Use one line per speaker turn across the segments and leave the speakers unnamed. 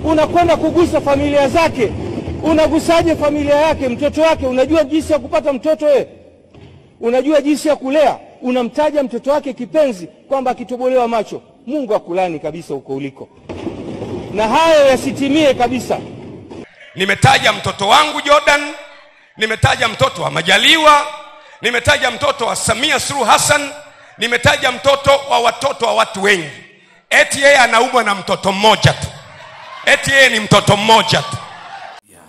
Unakwenda kugusa familia zake. Unagusaje familia yake, mtoto wake? Unajua jinsi ya kupata mtoto wewe? Unajua jinsi ya kulea? Unamtaja mtoto wake kipenzi kwamba akitobolewa macho Mungu akulani kabisa huko uliko. Na hayo yasitimie kabisa.
Nimetaja mtoto wangu Jordan, nimetaja mtoto wa Majaliwa, nimetaja mtoto wa Samia Suluhu Hassan, nimetaja mtoto wa watoto wa watu wengi. Eti yeye anaumwa na mtoto mmoja tu. Eti yeye ni mtoto mmoja tu.
Ya,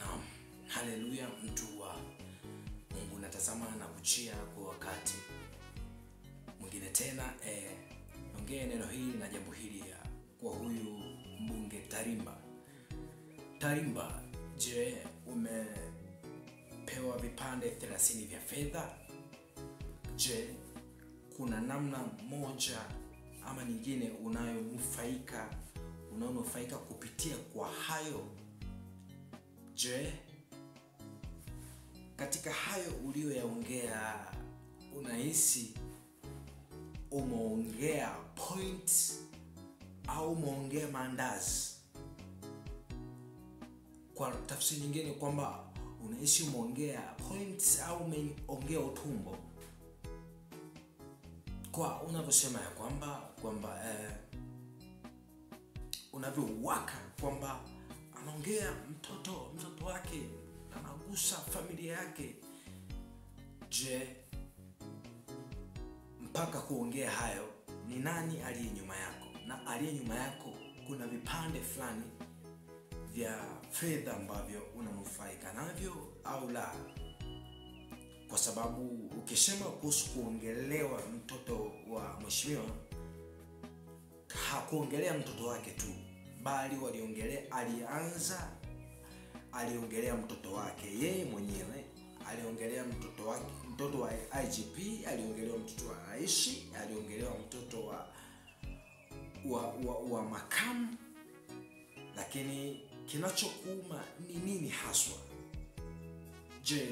naam. Haleluya, mtu wa Mungu, natazama na kuchia kwa wakati mwingine tena ongea neno hili na jambo hili kwa huyu mbunge Tarimba. Tarimba, je, umepewa vipande 30 vya fedha? Je, kuna namna moja ama nyingine unayonufaika kupitia kwa hayo? Je, katika hayo ulioyaongea unahisi umeongea point au umeongea mandazi? Kwa tafsiri nyingine kwamba unahisi umeongea point au umeongea utumbo? Kwa unavyosema ya kwamba unavyowaka kwamba anaongea mtoto wake, anagusa familia yake. Je, mpaka kuongea hayo ni nani aliye nyuma yako? Na aliye nyuma yako kuna vipande fulani vya fedha ambavyo unanufaika navyo au la? Kwa sababu ukisema kuhusu kuongelewa mtoto wa mheshimiwa, hakuongelea mtoto wake tu, bali aliongelea mtoto wake yeye mwenyewe, aliongelea mtoto wake, mtoto wa IGP, aliongelea mtoto wa Aishi, aliongelea mtoto wa makamu. Lakini kinachokuuma ni nini haswa? Je,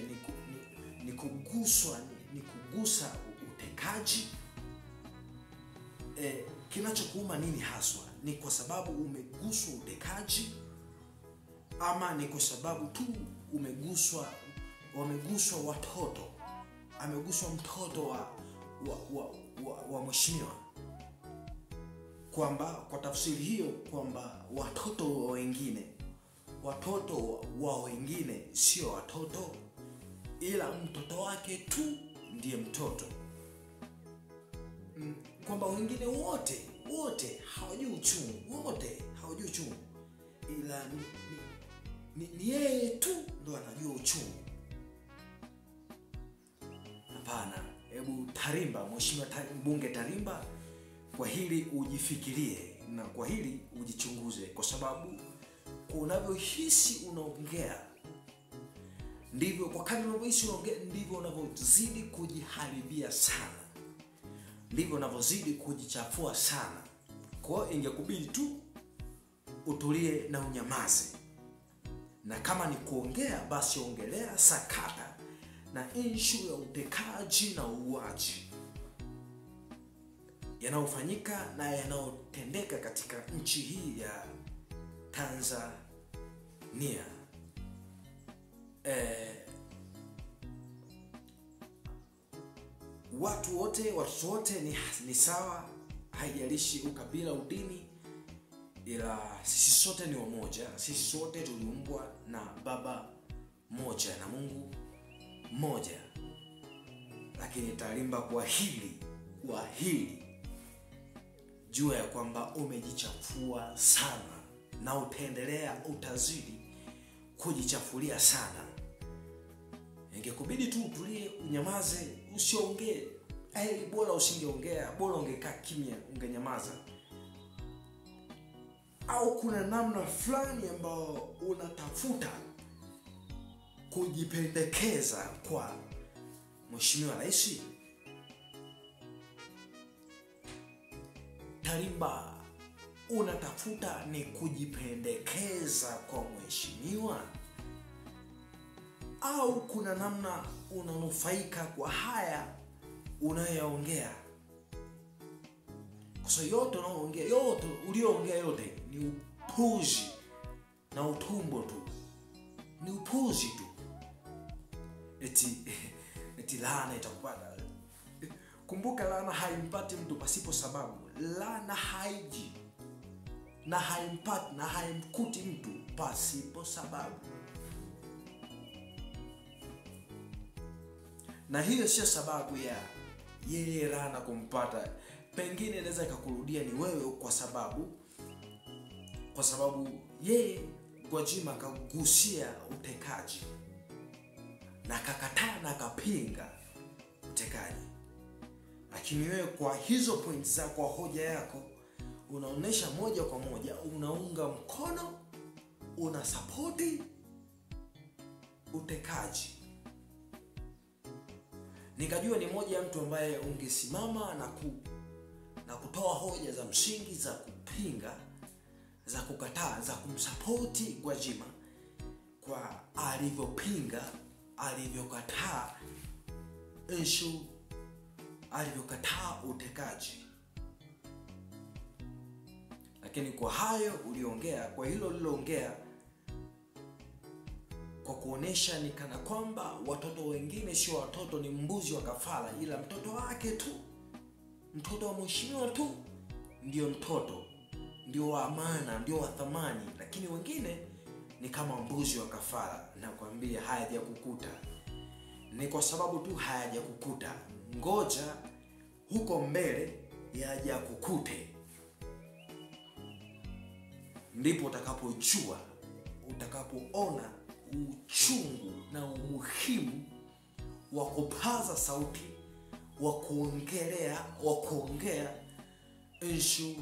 ni kugusa utekaji? Kinachokuuma nini haswa? Ni kwa sababu umeguswa utekaji, ama ni kwa sababu tu wameguswa watoto? Ameguswa mtoto wa mheshimiwa, kwamba kwa tafsiri hiyo kwamba watoto wa wengine sio watoto, ila mtoto wake tu ndiye mtoto, kwamba wengine wote hawajui uchungu, ila ni yeye tu ndo anajua uchungu. Hapana. Hebu Tarimba, mheshimiwa mbunge Tarimba, kwa hili ujifikirie na kwa hili ujichunguze, kwa sababu kwa unavyohisi unaongea ndivyo, kwa kadri unavyohisi unaongea ndivyo unavyozidi kujiharibia sana, ndivyo unavyozidi kujichafua sana. Kwa hiyo ingekubidi tu utulie na unyamaze, na kama ni kuongea basi ongelea sakata na issue ya utekaji na uuaji yanayofanyika na yanayotendeka katika nchi hii ya Tanzania. Watu wote ni sawa, haijalishi ukabila, udini, ila sisi sote ni wamoja. Sisi sote tuliumbwa na baba moja na Mungu moja. Lakini Tarimba, kwa hili jua ya kwamba umejichafua sana, na utazidi kujichafulia sana. Ingekubidi tu utulie, unyamaze, usiongee. Bora usingeongea, bora ungekaa kimya, ungenyamaza. Au kuna namna fulani ambayo unatafuta kujipendekeza kwa mheshimiwa rais? Tarimba, unatafuta ni kujipendekeza kwa mheshimiwa, au kuna namna unanufaika kwa haya unayoongea? Kwa sababu yote unayoongea, yote ulioongea yote ni upuzi na utumbo tu, ni upuzi tu. Eti laana itakupata. Kumbuka, laana haimpati mtu pasipo sababu. Laana haiji na haimpati na haimkuti mtu pasipo sababu. Na hiyo sio sababu ya yeye laana kumpata. Pengine inaweza ikakurudia ni wewe, kwa sababu yeye Gwajima akagusia utekaji na akakataa na akapinga utekaji. Lakini wewe kwa hizo points zako, kwa hoja yako, unaonesha moja kwa moja unaunga mkono, una support utekaji. Nikajua ni moja ya mtu ambaye ungesimama na kutoa hoja za msingi za kupinga, za kukataa, za kumsupport Gwajima kwa alivyopinga, alivyokataa issue, alivyokataa utekaji. Lakini kwa hayo uliongea, kwa hilo uliloongea, kwa kuonesha ni kana kwamba watoto wengine sio watoto, ni mbuzi wa kafara, ila mtoto wake tu, mtoto wa mheshimiwa tu ndio mtoto, ndio wa amana, ndio wa thamani, lakini wengine ni kama mbuzi wa kafara. Nakwambia hayajakukuta, ni kwa sababu tu hayajakukuta. Ngoja huko mbele yajakukute, ndipo utakapojua, utakapoona uchungu na umuhimu wa kupaza sauti, wa kuongea issue,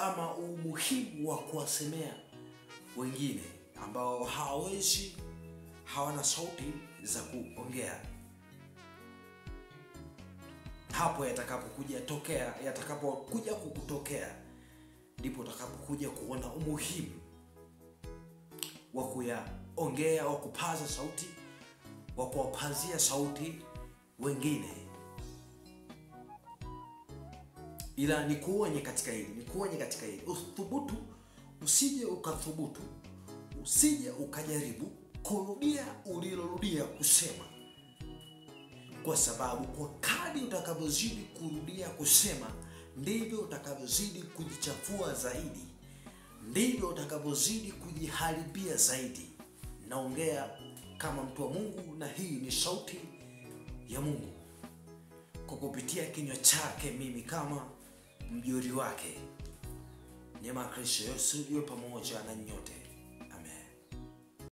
ama umuhimu wa kuwasemea wengine ambao hawana sauti za kuongea. Hapo yatakapokuja kukutokea, ndipo utakapokuja kuona umuhimu wa kuyaongea, wa kupaza sauti, wa kuwapazia sauti wengine. Ila nikuonye katika hili, uthubutu, usije ukajaribu kurudia ulilorudia kusema, kwa sababu kwa kadri utakavyozidi kurudia kusema, ndivyo utakavyozidi kujichafua zaidi, ndivyo utakavyozidi kujiharibia zaidi. Naongea kama mtu wa Mungu, na hii ni sauti ya Mungu kwa kupitia kinywa chake, mimi kama mjuri wake. Neema ya Kristo Yesu iwe pamoja na nyote.